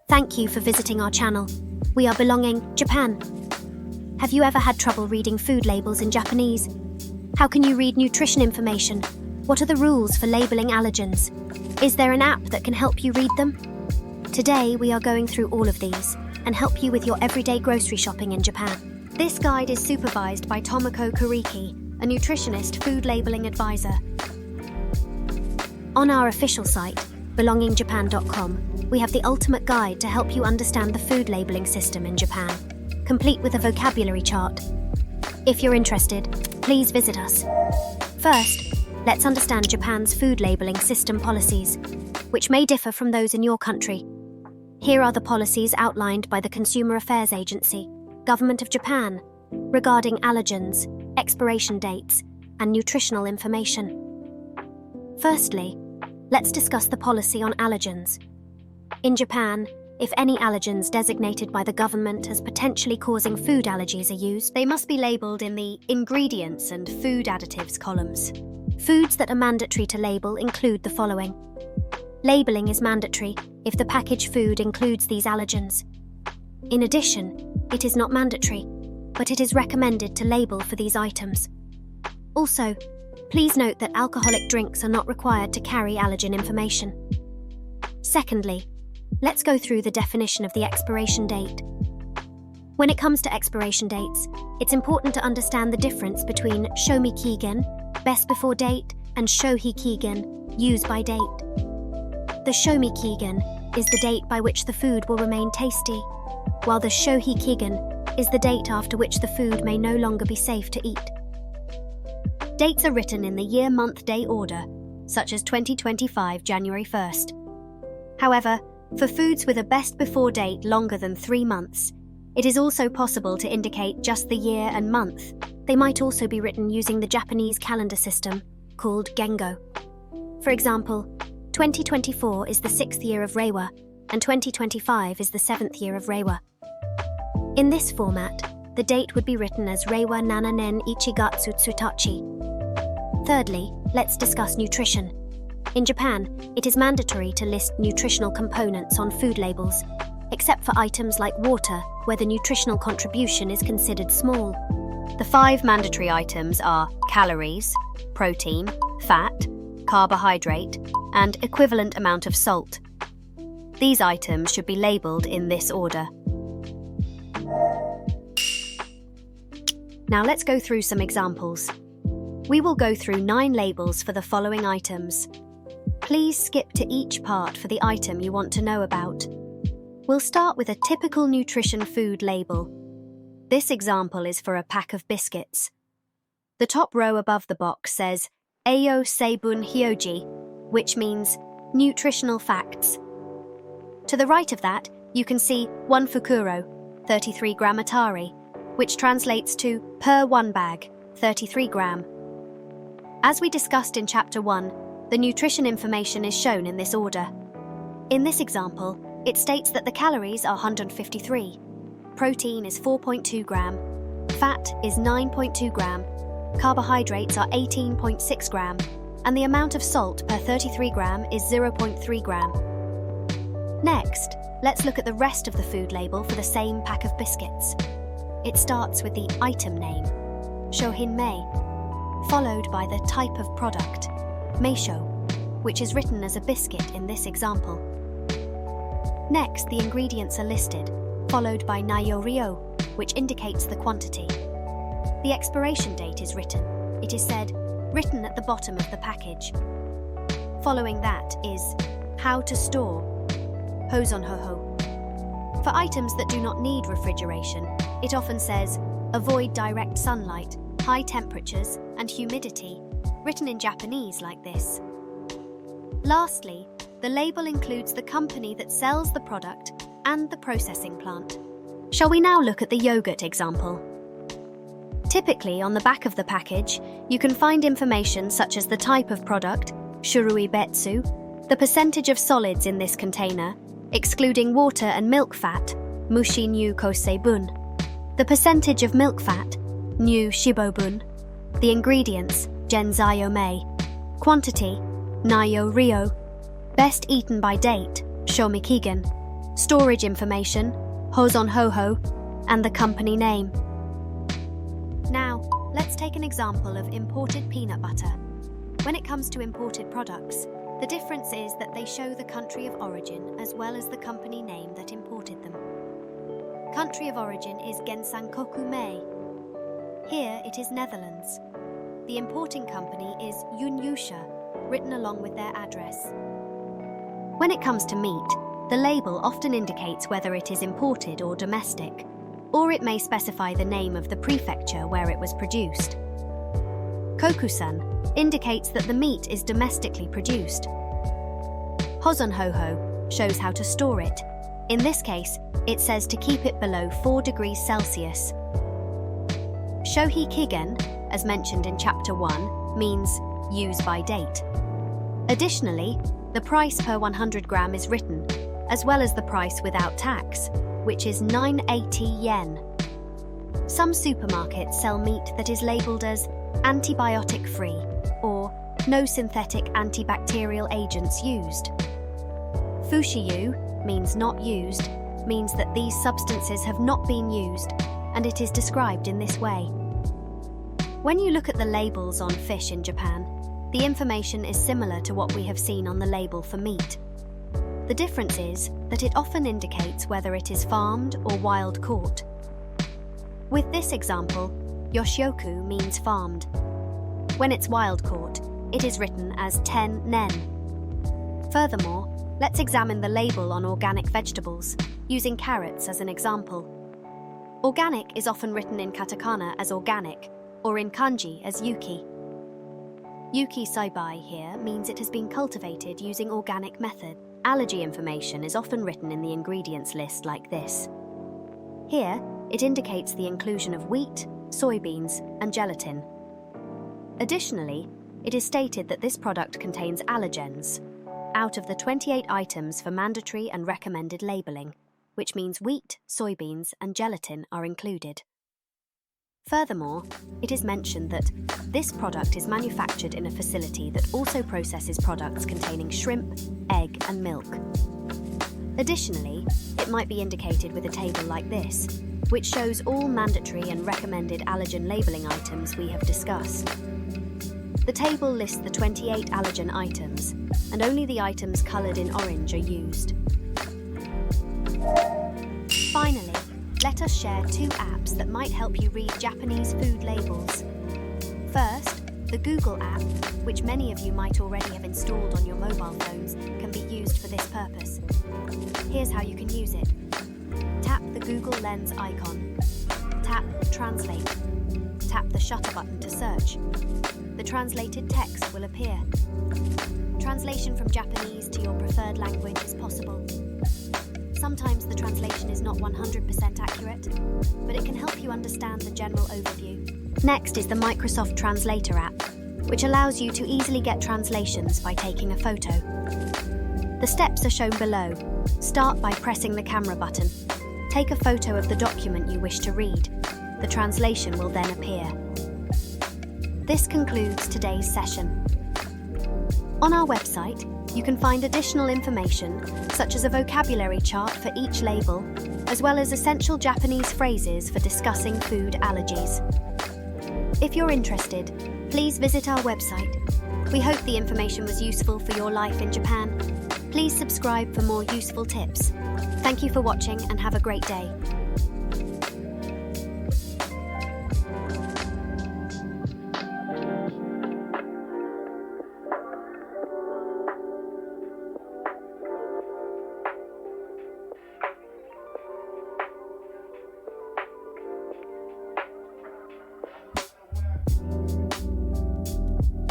Thank you for visiting our channel. We are Belonging Japan. Have you ever had trouble reading food labels in Japanese? How can you read nutrition information? What are the rules for labeling allergens? Is there an app that can help you read them? Today, we are going through all of these and help you with your everyday grocery shopping in Japan. This guide is supervised by Tomoko Kuriki, a nutritionist food labeling advisor. On our official site, belongingJAPAN.com, we have the ultimate guide to help you understand the food labeling system in Japan, complete with a vocabulary chart. If you're interested, please visit us. First, let's understand Japan's food labeling system policies, which may differ from those in your country. Here are the policies outlined by the Consumer Affairs Agency, Government of Japan, regarding allergens, expiration dates, and nutritional information. Firstly, let's discuss the policy on allergens. In Japan, if any allergens designated by the government as potentially causing food allergies are used, they must be labelled in the ingredients and food additives columns. Foods that are mandatory to label include the following. Labelling is mandatory if the packaged food includes these allergens. In addition, it is not mandatory, but it is recommended to label for these items. Also, please note that alcoholic drinks are not required to carry allergen information. Secondly, let's go through the definition of the expiration date. When it comes to expiration dates, it's important to understand the difference between shomi kigen, best before date, and shohi kigen, use by date. The shomi kigen is the date by which the food will remain tasty, while the shohi kigen is the date after which the food may no longer be safe to eat. Dates are written in the year-month-day order, such as 2025 January 1st. However, for foods with a best before date longer than 3 months, it is also possible to indicate just the year and month. They might also be written using the Japanese calendar system, called Gengo. For example, 2024 is the 6th year of Reiwa, and 2025 is the 7th year of Reiwa. In this format, the date would be written as Reiwa Nananen Ichigatsu Tsutachi. Thirdly, let's discuss nutrition. In Japan, it is mandatory to list nutritional components on food labels, except for items like water, where the nutritional contribution is considered small. The 5 mandatory items are calories, protein, fat, carbohydrate, and equivalent amount of salt. These items should be labelled in this order. Now let's go through some examples. We will go through 9 labels for the following items. Please skip to each part for the item you want to know about. We'll start with a typical nutrition food label. This example is for a pack of biscuits. The top row above the box says Eiyo Seibun Hyoji, which means nutritional facts. To the right of that, you can see 1 fukuro, 33 gram atari, which translates to per 1 bag, 33 gram. As we discussed in Chapter 1, the nutrition information is shown in this order. In this example, it states that the calories are 153, protein is 4.2 gram, fat is 9.2 gram, carbohydrates are 18.6 gram, and the amount of salt per 33 gram is 0.3 gram. Next, let's look at the rest of the food label for the same pack of biscuits. It starts with the item name, Shohinmei, followed by the type of product, Meisho, which is written as a biscuit in this example. Next, the ingredients are listed, followed by Nayo-ryo, which indicates the quantity. The expiration date is written. It is said, written at the bottom of the package. Following that is how to store, Hozonhoho. For items that do not need refrigeration, it often says, avoid direct sunlight, high temperatures, and humidity, written in Japanese like this. Lastly, the label includes the company that sells the product and the processing plant. Shall we now look at the yogurt example? Typically, on the back of the package, you can find information such as the type of product, shurui betsu, the percentage of solids in this container, excluding water and milk fat, mushi nyu koseibun, the percentage of milk fat, nyu shibobun, the ingredients, genzayo-mei, quantity, nayo-ryo, best eaten by date, shomikigen, storage information, Hozon Hoho, and the company name. Now, let's take an example of imported peanut butter. When it comes to imported products, the difference is that they show the country of origin as well as the company name that imported them. Country of origin is Gensankoku Mei. Here it is Netherlands. The importing company is Yunyusha, written along with their address. When it comes to meat, the label often indicates whether it is imported or domestic, or it may specify the name of the prefecture where it was produced. Kokusan indicates that the meat is domestically produced. Hozonhoho shows how to store it. In this case, it says to keep it below 4 degrees Celsius. Shohi Kigen, as mentioned in Chapter 1, means use by date. Additionally, the price per 100 gram is written, as well as the price without tax, which is 980 yen. Some supermarkets sell meat that is labelled as antibiotic-free or no synthetic antibacterial agents used. Fushiyu means not used, means that these substances have not been used, and it is described in this way. When you look at the labels on fish in Japan, the information is similar to what we have seen on the label for meat. The difference is that it often indicates whether it is farmed or wild caught. With this example, Yoshioku means farmed. When it's wild caught, it is written as 10 nen. Furthermore, let's examine the label on organic vegetables, using carrots as an example. Organic is often written in katakana as organic, or in kanji as yuki. Yuki Saibai here means it has been cultivated using organic method. Allergy information is often written in the ingredients list like this. Here, it indicates the inclusion of wheat, soybeans, and gelatin. Additionally, it is stated that this product contains allergens, out of the 28 items for mandatory and recommended labelling, which means wheat, soybeans, and gelatin are included. Furthermore, it is mentioned that this product is manufactured in a facility that also processes products containing shrimp, egg, and milk. Additionally, it might be indicated with a table like this, which shows all mandatory and recommended allergen labelling items we have discussed. The table lists the 28 allergen items, and only the items coloured in orange are used. Finally, let us share 2 apps that might help you read Japanese food labels. First, the Google app, which many of you might already have installed on your mobile phones, can be used for this purpose. Here's how you can use it. Tap the Google Lens icon. Tap Translate. Tap the shutter button to search. The translated text will appear. Translation from Japanese to your preferred language is possible. Sometimes the translation is not 100% accurate, but it can help you understand the general overview. Next is the Microsoft Translator app, which allows you to easily get translations by taking a photo. The steps are shown below. Start by pressing the camera button. Take a photo of the document you wish to read. The translation will then appear. This concludes today's session. On our website, you can find additional information, such as a vocabulary chart for each label, as well as essential Japanese phrases for discussing food allergies. If you're interested, please visit our website. We hope the information was useful for your life in Japan. Please subscribe for more useful tips. Thank you for watching and have a great day.